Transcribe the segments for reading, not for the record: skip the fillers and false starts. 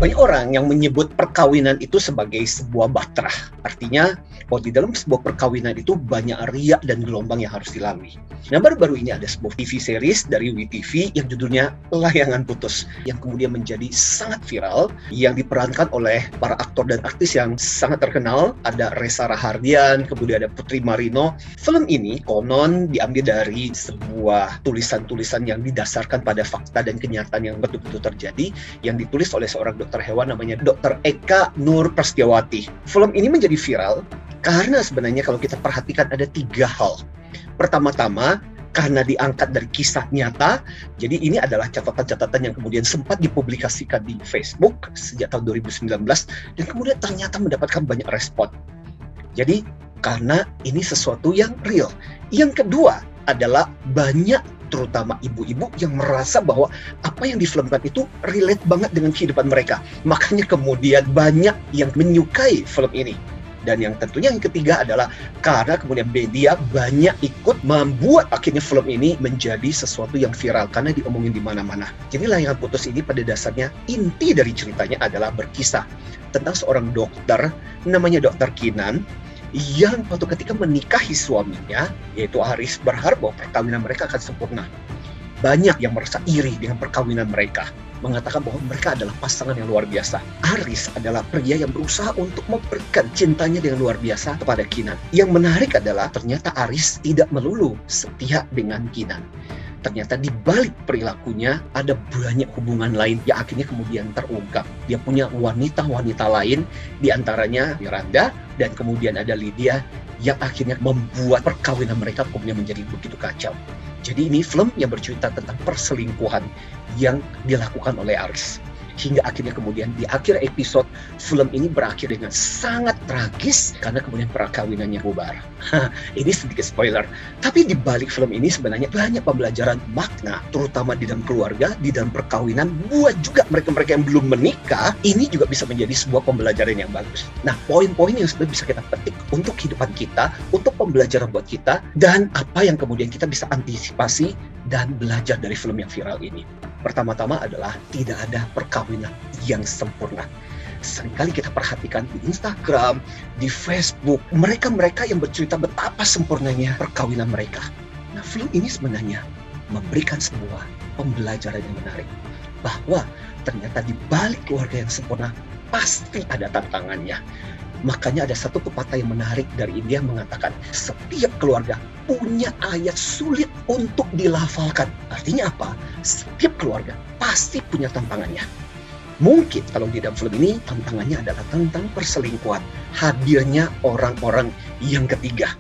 Banyak orang yang menyebut perkawinan itu sebagai sebuah batrah. Artinya, bahwa di dalam sebuah perkawinan itu banyak riak dan gelombang yang harus dilalui. Nah, baru-baru ini ada sebuah TV series dari WeTV yang judulnya Layangan Putus, yang kemudian menjadi sangat viral, yang diperankan oleh para aktor dan artis yang sangat terkenal. Ada Reza Rahardian, kemudian ada Putri Marino. Film ini konon diambil dari sebuah tulisan-tulisan yang didasarkan pada fakta dan kenyataan yang betul-betul terjadi, yang ditulis oleh seorang dokter hewan namanya Dr. Eka Nur Prastiawati. Film ini menjadi viral karena sebenarnya kalau kita perhatikan ada 3 hal. Pertama-tama, karena diangkat dari kisah nyata, jadi ini adalah catatan-catatan yang kemudian sempat dipublikasikan di Facebook sejak tahun 2019, dan kemudian ternyata mendapatkan banyak respon. Jadi, karena ini sesuatu yang real. Yang kedua adalah banyak terutama ibu-ibu yang merasa bahwa apa yang difilmkan itu relate banget dengan kehidupan mereka. Makanya kemudian banyak yang menyukai film ini. Dan yang tentunya yang ketiga adalah karena kemudian media banyak ikut membuat akhirnya film ini menjadi sesuatu yang viral karena diomongin di mana-mana. Jadi Layangan Putus ini pada dasarnya inti dari ceritanya adalah berkisah tentang seorang dokter namanya Dr. Kinan yang waktu ketika menikahi suaminya, yaitu Aris, berharap bahwa perkawinan mereka akan sempurna. Banyak yang merasa iri dengan perkawinan mereka, mengatakan bahwa mereka adalah pasangan yang luar biasa. Aris adalah pria yang berusaha untuk memberikan cintanya dengan luar biasa kepada Kinan. Yang menarik adalah ternyata Aris tidak melulu setia dengan Kinan. Ternyata di balik perilakunya ada banyak hubungan lain yang akhirnya kemudian terungkap. Dia punya wanita-wanita lain, diantaranya Miranda, dan kemudian ada Lydia, yang akhirnya membuat perkawinan mereka kemudian menjadi begitu kacau. Jadi ini film yang bercerita tentang perselingkuhan yang dilakukan oleh Aris. Hingga akhirnya kemudian di akhir episode, film ini berakhir dengan sangat tragis karena kemudian perkawinannya bubar. Ini sedikit spoiler. Tapi di balik film ini sebenarnya banyak pembelajaran makna, terutama di dalam keluarga, di dalam perkawinan, buat juga mereka-mereka yang belum menikah, ini juga bisa menjadi sebuah pembelajaran yang bagus. Nah, poin-poin yang sebenarnya bisa kita petik untuk kehidupan kita, untuk pembelajaran buat kita, dan apa yang kemudian kita bisa antisipasi dan belajar dari film yang viral ini. Pertama-tama adalah tidak ada perkawinan yang sempurna. Seringkali kita perhatikan di Instagram, di Facebook, mereka-mereka yang bercerita betapa sempurnanya perkawinan mereka. Nah, film ini sebenarnya memberikan sebuah pembelajaran yang menarik. Bahwa ternyata di balik keluarga yang sempurna, pasti ada tantangannya. Makanya ada satu pepatah yang menarik dari India mengatakan, setiap keluarga punya ayat sulit untuk dilafalkan. Artinya apa? Setiap keluarga pasti punya tantangannya. Mungkin kalau di dalam film ini tantangannya adalah tentang perselingkuhan, hadirnya orang-orang yang ketiga.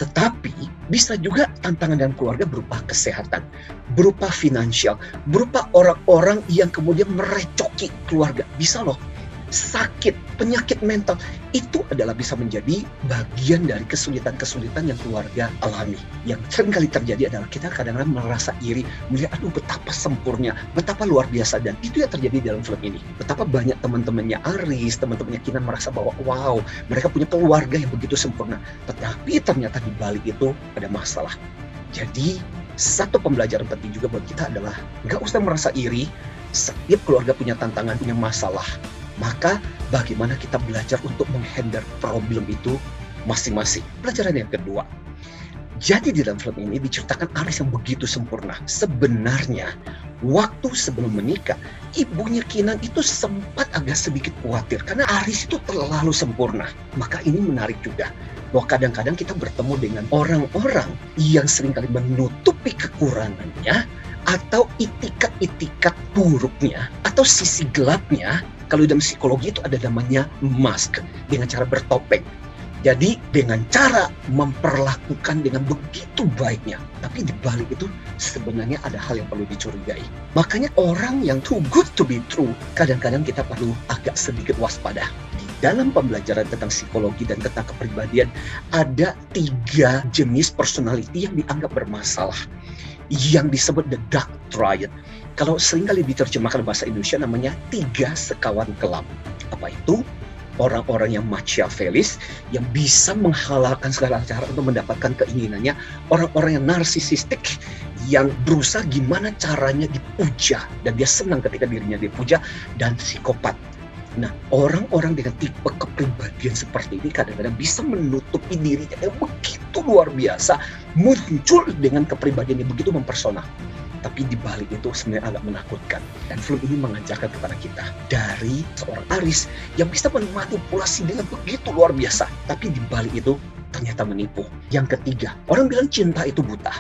Tetapi bisa juga tantangan dalam keluarga berupa kesehatan, berupa finansial, berupa orang-orang yang kemudian merecoki keluarga. Bisa loh. Sakit, penyakit mental, itu adalah bisa menjadi bagian dari kesulitan-kesulitan yang keluarga alami. Yang seringkali terjadi adalah kita kadang-kadang merasa iri, melihat aduh betapa sempurna, betapa luar biasa, dan itu yang terjadi dalam film ini. Betapa banyak teman-temannya Aris, teman-temannya Kinan merasa bahwa wow, mereka punya keluarga yang begitu sempurna. Tetapi ternyata di balik itu ada masalah. Jadi satu pembelajaran penting juga buat kita adalah nggak usah merasa iri. Setiap keluarga punya tantangan, punya masalah. Maka bagaimana kita belajar untuk menghandle problem itu masing-masing. Pelajaran yang kedua. Jadi di dalam film ini diceritakan Aris yang begitu sempurna. Sebenarnya waktu sebelum menikah, ibunya Kinan itu sempat agak sedikit khawatir karena Aris itu terlalu sempurna. Maka ini menarik juga bahwa kadang-kadang kita bertemu dengan orang-orang yang seringkali menutupi kekurangannya atau itikat-itikat buruknya atau sisi gelapnya. Kalau dalam psikologi itu ada namanya mask, dengan cara bertopeng. Jadi dengan cara memperlakukan dengan begitu baiknya, tapi di balik itu sebenarnya ada hal yang perlu dicurigai. Makanya orang yang too good to be true, kadang-kadang kita perlu agak sedikit waspada. Di dalam pembelajaran tentang psikologi dan tentang kepribadian, ada 3 jenis personality yang dianggap bermasalah, yang disebut the dark triad. Kalau seringkali diterjemahkan bahasa Indonesia namanya 3 sekawan kelam. Apa itu? Orang-orang yang Machiavellis, yang bisa menghalalkan segala cara untuk mendapatkan keinginannya. Orang-orang yang narsisistik, yang berusaha gimana caranya dipuja, dan dia senang ketika dirinya dipuja. Dan psikopat, Nah, orang-orang dengan tipe kepribadian seperti ini kadang-kadang bisa menutupi dirinya yang begitu luar biasa, muncul dengan kepribadian yang begitu mempersona. Tapi di balik itu sebenarnya agak menakutkan. Dan film ini mengajarkan kepada kita dari seorang Aris yang bisa memanipulasi dengan begitu luar biasa. Tapi di balik itu ternyata menipu. Yang ketiga, orang bilang cinta itu buta.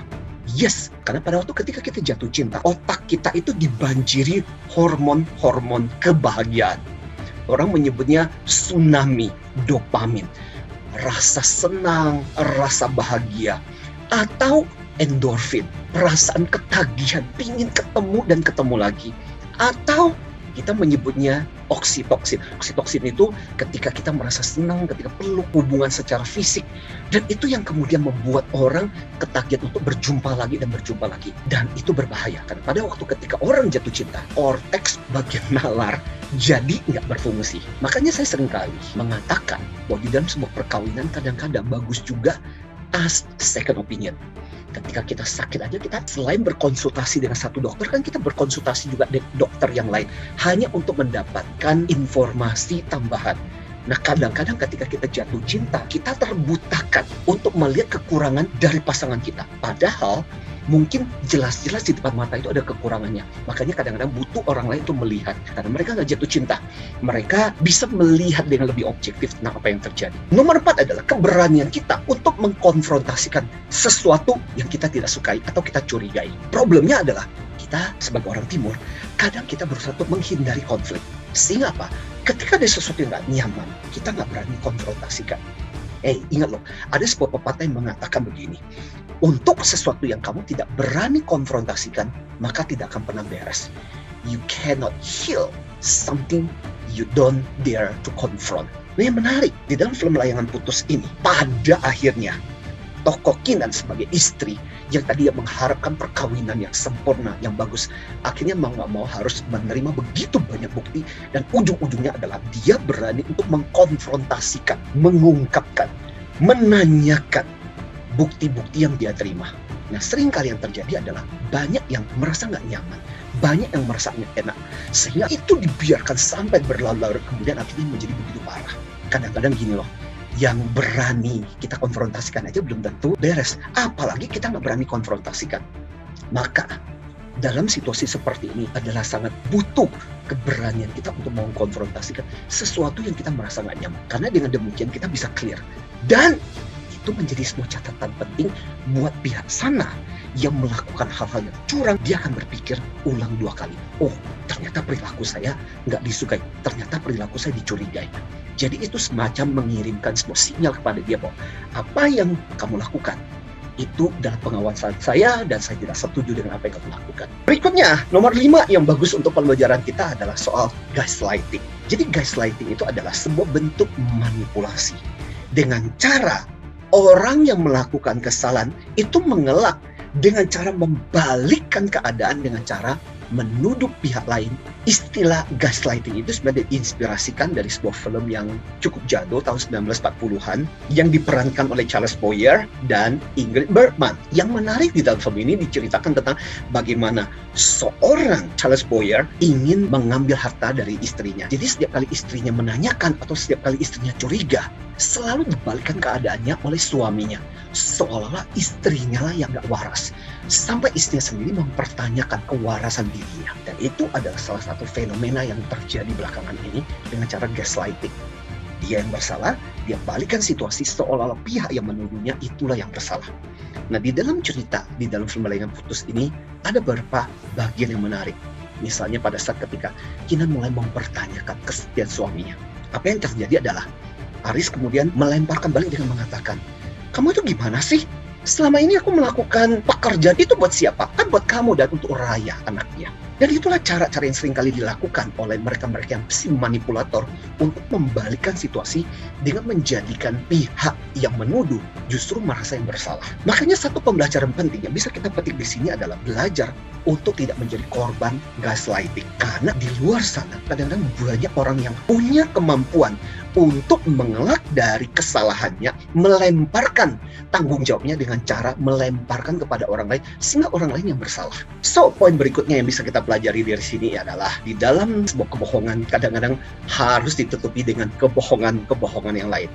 Yes, karena pada waktu ketika kita jatuh cinta, otak kita itu dibanjiri hormon-hormon kebahagiaan. Orang menyebutnya tsunami dopamin. Rasa senang, rasa bahagia. Atau endorfin, perasaan ketagihan, pingin ketemu dan ketemu lagi. Atau kita menyebutnya oksitoksin. Oksitoksin itu ketika kita merasa senang, ketika peluk, hubungan secara fisik. Dan itu yang kemudian membuat orang ketagihan untuk berjumpa lagi dan berjumpa lagi. Dan itu berbahaya. Karena pada waktu ketika orang jatuh cinta, korteks bagian nalar jadi nggak berfungsi. Makanya saya seringkali mengatakan bahwa di dalam sebuah perkawinan kadang-kadang bagus juga ask second opinion. Ketika kita sakit aja, kita selain berkonsultasi dengan satu dokter, kan kita berkonsultasi juga dengan dokter yang lain. Hanya untuk mendapatkan informasi tambahan. Nah, kadang-kadang ketika kita jatuh cinta, kita terbutakan untuk melihat kekurangan dari pasangan kita. Padahal mungkin jelas-jelas di depan mata itu ada kekurangannya. Makanya kadang-kadang butuh orang lain untuk melihat. Karena mereka nggak jatuh cinta. Mereka bisa melihat dengan lebih objektif tentang apa yang terjadi. Nomor 4 adalah keberanian kita untuk mengkonfrontasikan sesuatu yang kita tidak sukai atau kita curigai. Problemnya adalah kita sebagai orang timur, kadang kita berusaha untuk menghindari konflik. Sehingga apa? Ketika ada sesuatu yang nggak nyaman, kita nggak berani konfrontasikan. Ingat loh, ada sebuah pepatah yang mengatakan begini. Untuk sesuatu yang kamu tidak berani konfrontasikan, maka tidak akan pernah beres. You cannot heal something you don't dare to confront. Nah, yang menarik, di dalam film Layangan Putus ini, pada akhirnya, tokoh Kinan sebagai istri yang tadi yang mengharapkan perkawinan yang sempurna, yang bagus, akhirnya mau nggak mau harus menerima begitu banyak bukti, dan ujung-ujungnya adalah dia berani untuk mengkonfrontasikan, mengungkapkan, menanyakan bukti-bukti yang dia terima. Nah, seringkali yang terjadi adalah banyak yang merasa nggak nyaman, banyak yang merasa nggak enak, sehingga itu dibiarkan sampai berlarut-larut, kemudian akhirnya menjadi begitu parah. Kadang-kadang gini loh, yang berani kita konfrontasikan aja belum tentu beres, apalagi kita nggak berani konfrontasikan. Maka dalam situasi seperti ini adalah sangat butuh keberanian kita untuk mengkonfrontasikan sesuatu yang kita merasa nggak nyaman. Karena dengan demikian kita bisa clear. Dan itu menjadi sebuah catatan penting buat pihak sana yang melakukan hal-hal yang curang. Dia akan berpikir ulang 2 kali. Oh, ternyata perilaku saya nggak disukai. Ternyata perilaku saya dicurigai. Jadi itu semacam mengirimkan sebuah sinyal kepada dia bahwa apa yang kamu lakukan itu dalam pengawasan saya dan saya tidak setuju dengan apa yang kamu lakukan. Berikutnya, nomor 5 yang bagus untuk pembelajaran kita adalah soal gaslighting. Jadi gaslighting itu adalah sebuah bentuk manipulasi. Dengan cara orang yang melakukan kesalahan itu mengelak dengan cara membalikkan keadaan dengan cara menuduh pihak lain. Istilah gaslighting itu sebenarnya diinspirasikan dari sebuah film yang cukup jadul tahun 1940-an yang diperankan oleh Charles Boyer dan Ingrid Bergman. Yang menarik di dalam film ini diceritakan tentang bagaimana seorang Charles Boyer ingin mengambil harta dari istrinya. Jadi setiap kali istrinya menanyakan atau setiap kali istrinya curiga, selalu dibalikkan keadaannya oleh suaminya. Seolah-olah istrinya lah yang gak waras. Sampai istrinya sendiri mempertanyakan kewarasan dirinya. Dan itu adalah salah satu fenomena yang terjadi belakangan ini dengan cara gaslighting. Dia yang bersalah, dia balikkan situasi seolah-olah pihak yang menuduhnya itulah yang bersalah. Nah, di dalam cerita, di dalam film Layangan Putus ini, ada beberapa bagian yang menarik. Misalnya pada saat ketika Kinan mulai mempertanyakan kesetiaan suaminya. Apa yang terjadi adalah Aris kemudian melemparkan balik dengan mengatakan, kamu itu gimana sih? Selama ini aku melakukan pekerjaan itu buat siapa? Kan buat kamu dan untuk Raya anaknya. Dan itulah cara-cara yang sering kali dilakukan oleh mereka-mereka yang si manipulator untuk membalikkan situasi dengan menjadikan pihak yang menuduh justru merasa yang bersalah. Makanya satu pembelajaran penting yang bisa kita petik di sini adalah belajar untuk tidak menjadi korban gaslighting. Karena di luar sana kadang-kadang banyak orang yang punya kemampuan untuk mengelak dari kesalahannya, melemparkan tanggung jawabnya dengan cara melemparkan kepada orang lain, sehingga orang lain yang bersalah. So, poin berikutnya yang bisa kita pelajari dari sini adalah di dalam sebuah kebohongan kadang-kadang harus ditutupi dengan kebohongan yang lain.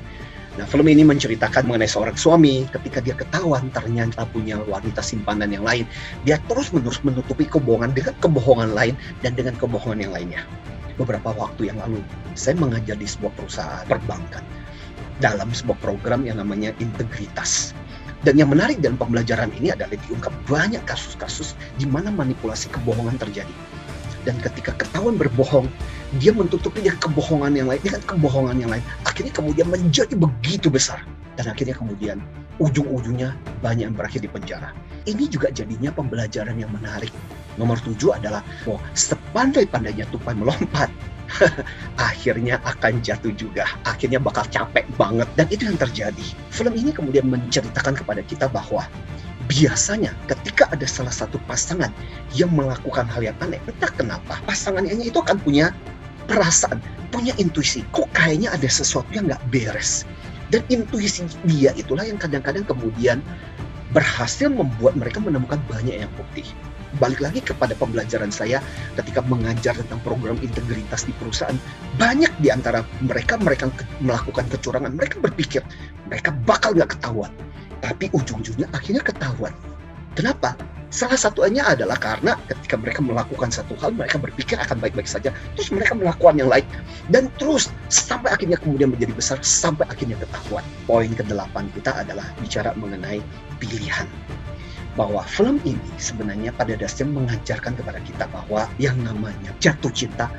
Nah, film ini menceritakan mengenai seorang suami ketika dia ketahuan ternyata punya wanita simpanan yang lain. Dia terus-menerus menutupi kebohongan dengan kebohongan lain dan dengan kebohongan yang lainnya. Beberapa waktu yang lalu, saya mengajar di sebuah perusahaan perbankan dalam sebuah program yang namanya integritas. Dan yang menarik dalam pembelajaran ini adalah diungkap banyak kasus-kasus di mana manipulasi kebohongan terjadi. Dan ketika ketahuan berbohong, dia menutupi dengan kebohongan yang lain, akhirnya kemudian menjadi begitu besar. Dan akhirnya kemudian ujung-ujungnya banyak yang berakhir di penjara. Ini juga jadinya pembelajaran yang menarik. Nomor 7 adalah, sepandai-pandainya tupai melompat, akhirnya akan jatuh juga. Akhirnya bakal capek banget. Dan itu yang terjadi. Film ini kemudian menceritakan kepada kita bahwa biasanya ketika ada salah satu pasangan yang melakukan hal yang aneh, entah kenapa pasangannya itu akan punya perasaan, punya intuisi, kok kayaknya ada sesuatu yang nggak beres. Dan intuisi dia itulah yang kadang-kadang kemudian berhasil membuat mereka menemukan banyak yang bukti. Balik lagi kepada pembelajaran saya ketika mengajar tentang program integritas di perusahaan, banyak di antara mereka melakukan kecurangan. Mereka berpikir mereka bakal nggak ketahuan, tapi ujung-ujungnya akhirnya ketahuan. Kenapa? Salah satunya adalah karena ketika mereka melakukan satu hal, mereka berpikir akan baik-baik saja, terus mereka melakukan yang lain, dan terus sampai akhirnya kemudian menjadi besar, sampai akhirnya ketahuan. Poin ke-8 kita adalah bicara mengenai pilihan. Bahwa film ini sebenarnya pada dasarnya mengajarkan kepada kita bahwa yang namanya jatuh cinta,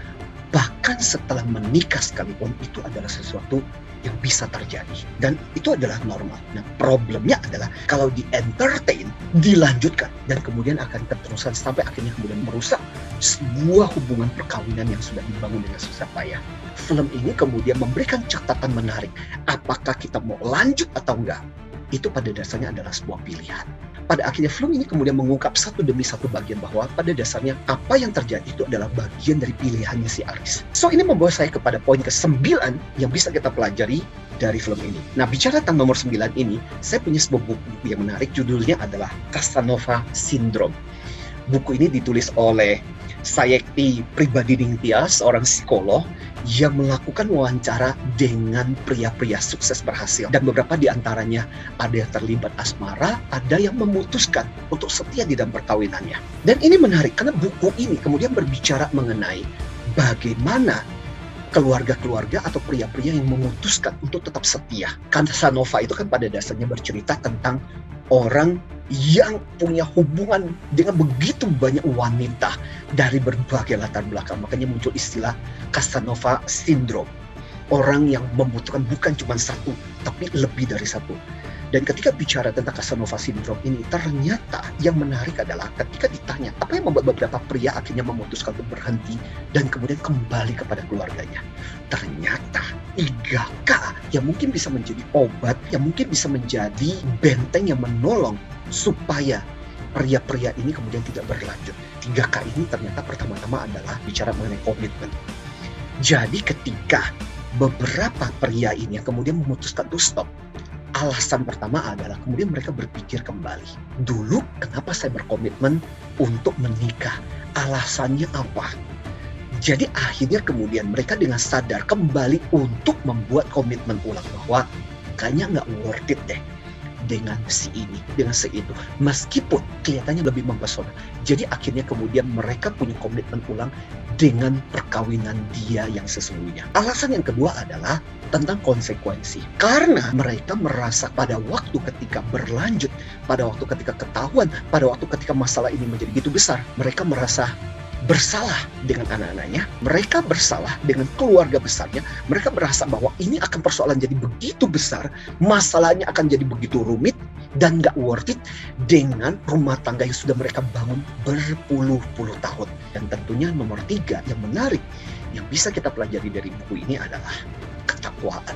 bahkan setelah menikah sekalipun, itu adalah sesuatu yang bisa terjadi. Dan itu adalah normal. Nah, problemnya adalah kalau di-entertain, dilanjutkan, dan kemudian akan keterusan sampai akhirnya kemudian merusak sebuah hubungan perkawinan yang sudah dibangun dengan susah payah. Film ini kemudian memberikan catatan menarik. Apakah kita mau lanjut atau enggak? Itu pada dasarnya adalah sebuah pilihan. Pada akhirnya film ini kemudian mengungkap satu demi satu bagian bahwa pada dasarnya apa yang terjadi itu adalah bagian dari pilihannya si Aris. So, ini membawa saya kepada poin ke-9 yang bisa kita pelajari dari film ini. Nah, bicara tentang nomor 9 ini, saya punya sebuah buku yang menarik, judulnya adalah Casanova Syndrome. Buku ini ditulis oleh Sayekti Pribadiningtya, seorang psikolog yang melakukan wawancara dengan pria-pria sukses berhasil. Dan beberapa di antaranya ada yang terlibat asmara, ada yang memutuskan untuk setia di dalam perkawinannya. Dan ini menarik karena buku ini kemudian berbicara mengenai bagaimana keluarga-keluarga atau pria-pria yang memutuskan untuk tetap setia. Casanova itu kan pada dasarnya bercerita tentang orang yang punya hubungan dengan begitu banyak wanita dari berbagai latar belakang. Makanya muncul istilah Casanova Syndrome. Orang yang membutuhkan bukan cuma satu, tapi lebih dari satu. Dan ketika bicara tentang Casanova Syndrome ini, ternyata yang menarik adalah ketika ditanya apa yang membuat beberapa pria akhirnya memutuskan untuk berhenti dan kemudian kembali kepada keluarganya. Ternyata 3K yang mungkin bisa menjadi obat, yang mungkin bisa menjadi benteng yang menolong supaya pria-pria ini kemudian tidak berlanjut. 3K ini ternyata pertama-tama adalah bicara mengenai komitmen. Jadi ketika beberapa pria ini yang kemudian memutuskan untuk stop, alasan pertama adalah kemudian mereka berpikir kembali. Dulu kenapa saya berkomitmen untuk menikah? Alasannya apa? Jadi akhirnya kemudian mereka dengan sadar kembali untuk membuat komitmen ulang bahwa kayaknya nggak worth it deh dengan si ini, dengan si itu. Meskipun kelihatannya lebih mempesona. Jadi akhirnya kemudian mereka punya komitmen ulang dengan perkawinan dia yang sesungguhnya. Alasan yang kedua adalah tentang konsekuensi. Karena mereka merasa pada waktu ketika berlanjut, pada waktu ketika ketahuan, pada waktu ketika masalah ini menjadi begitu besar, mereka merasa bersalah dengan anak-anaknya, mereka bersalah dengan keluarga besarnya, mereka merasa bahwa ini akan persoalan jadi begitu besar, masalahnya akan jadi begitu rumit, dan gak worth it dengan rumah tangga yang sudah mereka bangun berpuluh-puluh tahun. Dan tentunya nomor 3 yang menarik, yang bisa kita pelajari dari buku ini adalah ketakwaan.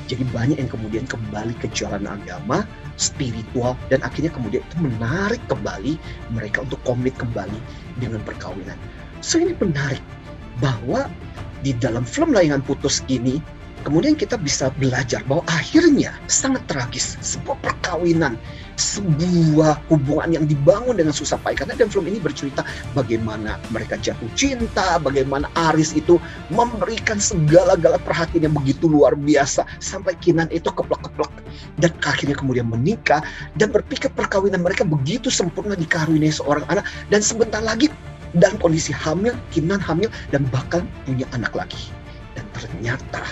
Jadi banyak yang kemudian kembali ke jalan agama, spiritual, dan akhirnya kemudian itu menarik kembali mereka untuk komit kembali dengan perkawinan. So ini menarik bahwa di dalam film Layangan Putus ini Kemudian kita bisa belajar bahwa akhirnya sangat tragis sebuah perkawinan, sebuah hubungan yang dibangun dengan susah payah. Karena dalam film ini bercerita bagaimana mereka jatuh cinta, bagaimana Aris itu memberikan segala-gala perhatian yang begitu luar biasa sampai Kinan itu keplek-keplek dan akhirnya kemudian menikah dan berpikir perkawinan mereka begitu sempurna dikaruniai seorang anak dan sebentar lagi dalam kondisi hamil, Kinan hamil dan bahkan punya anak lagi. Dan ternyata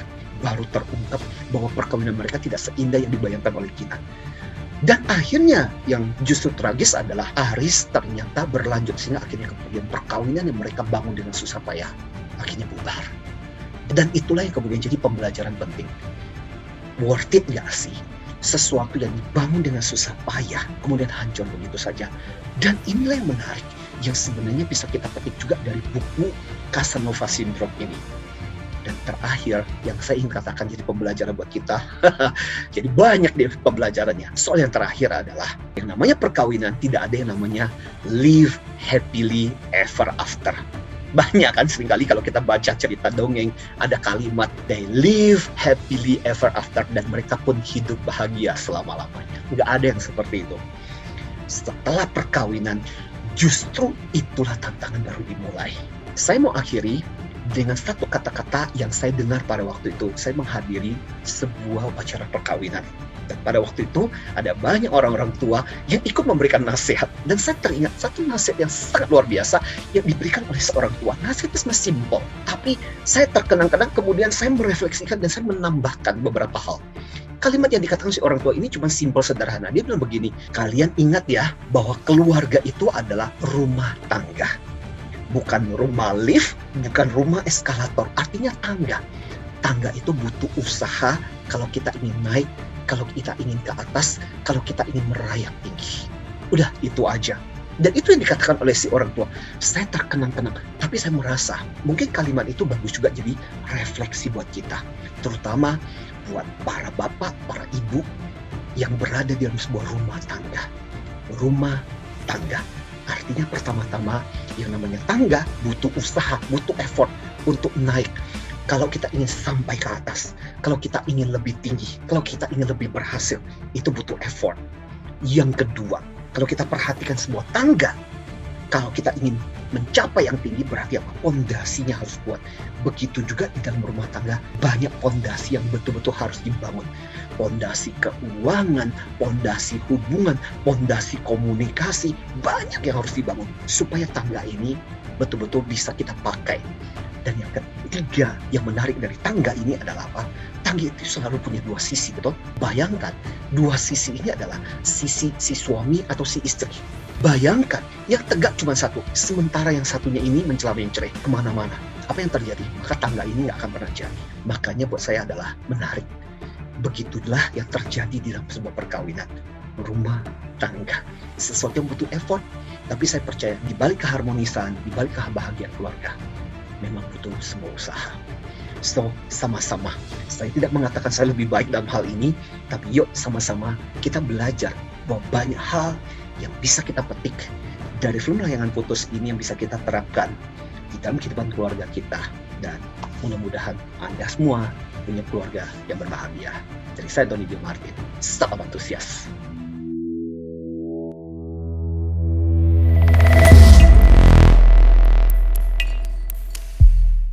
baru terungkap bahwa perkawinan mereka tidak seindah yang dibayangkan oleh Kinan. Dan akhirnya yang justru tragis adalah Aris ternyata berlanjut sehingga akhirnya kemudian perkawinan yang mereka bangun dengan susah payah akhirnya bubar. Dan itulah yang kemudian jadi pembelajaran penting. Worth it nggak sih? Sesuatu yang dibangun dengan susah payah kemudian hancur begitu saja. Dan inilah yang menarik yang sebenarnya bisa kita petik juga dari buku Casanova Syndrome ini. Dan terakhir yang saya ingin katakan jadi pembelajaran buat kita, jadi banyak deh pembelajarannya. Soal yang terakhir adalah yang namanya perkawinan tidak ada yang namanya live happily ever after. Banyak kan seringkali kalau kita baca cerita dongeng ada kalimat they live happily ever after dan mereka pun hidup bahagia selama-lamanya. Nggak ada yang seperti itu. Setelah perkawinan justru itulah tantangan baru dimulai. Saya mau akhiri dengan satu kata-kata yang saya dengar pada waktu itu. Saya menghadiri sebuah upacara perkawinan. Dan pada waktu itu ada banyak orang-orang tua yang ikut memberikan nasihat. Dan saya teringat satu nasihat yang sangat luar biasa yang diberikan oleh seorang tua. Nasihat itu sebenarnya simpel. Tapi saya terkenang-kenang kemudian saya merefleksikan dan saya menambahkan beberapa hal. Kalimat yang dikatakan si orang tua ini cuma simpel sederhana. Dia bilang begini, kalian ingat ya bahwa keluarga itu adalah rumah tangga. Bukan rumah lift, bukan rumah eskalator. Artinya tangga. Tangga itu butuh usaha kalau kita ingin naik, kalau kita ingin ke atas, kalau kita ingin merayap tinggi. Udah, itu aja. Dan itu yang dikatakan oleh si orang tua. Saya terkenang-kenang, tapi saya merasa mungkin kalimat itu bagus juga jadi refleksi buat kita. Terutama buat para bapak, para ibu yang berada di dalam sebuah rumah tangga. Rumah tangga. Artinya pertama-tama yang namanya tangga butuh usaha, butuh effort untuk naik. Kalau kita ingin sampai ke atas, kalau kita ingin lebih tinggi, kalau kita ingin lebih berhasil, itu butuh effort. Yang kedua, kalau kita perhatikan sebuah tangga, kalau kita ingin mencapai yang tinggi berarti apa? Pondasinya harus kuat. Begitu juga di dalam rumah tangga, banyak pondasi yang betul-betul harus dibangun. Pondasi keuangan, pondasi hubungan, pondasi komunikasi, banyak yang harus dibangun supaya tangga ini betul-betul bisa kita pakai. Dan yang ketiga yang menarik dari tangga ini adalah apa? Tangga itu selalu punya dua sisi, betul? Bayangkan, dua sisi ini adalah sisi si suami atau si istri. Bayangkan, yang tegak cuma satu, sementara yang satunya ini mencela mencerai kemana-mana. Apa yang terjadi? Maka tangga ini nggak akan pernah jadi. Makanya buat saya adalah menarik. Begitulah yang terjadi di dalam sebuah perkawinan. Rumah tangga. Sesuatu yang butuh effort, tapi saya percaya di balik keharmonisan, di balik kebahagiaan keluarga, memang butuh sebuah usaha. So, sama-sama. Saya tidak mengatakan saya lebih baik dalam hal ini, tapi yuk sama-sama kita belajar bahwa banyak hal yang bisa kita petik dari film Layangan Putus ini yang bisa kita terapkan di dalam kehidupan keluarga kita. Dan mudah-mudahan Anda semua punya keluarga yang berbahagia. Jadi saya Tony Dio Martin, salam antusias.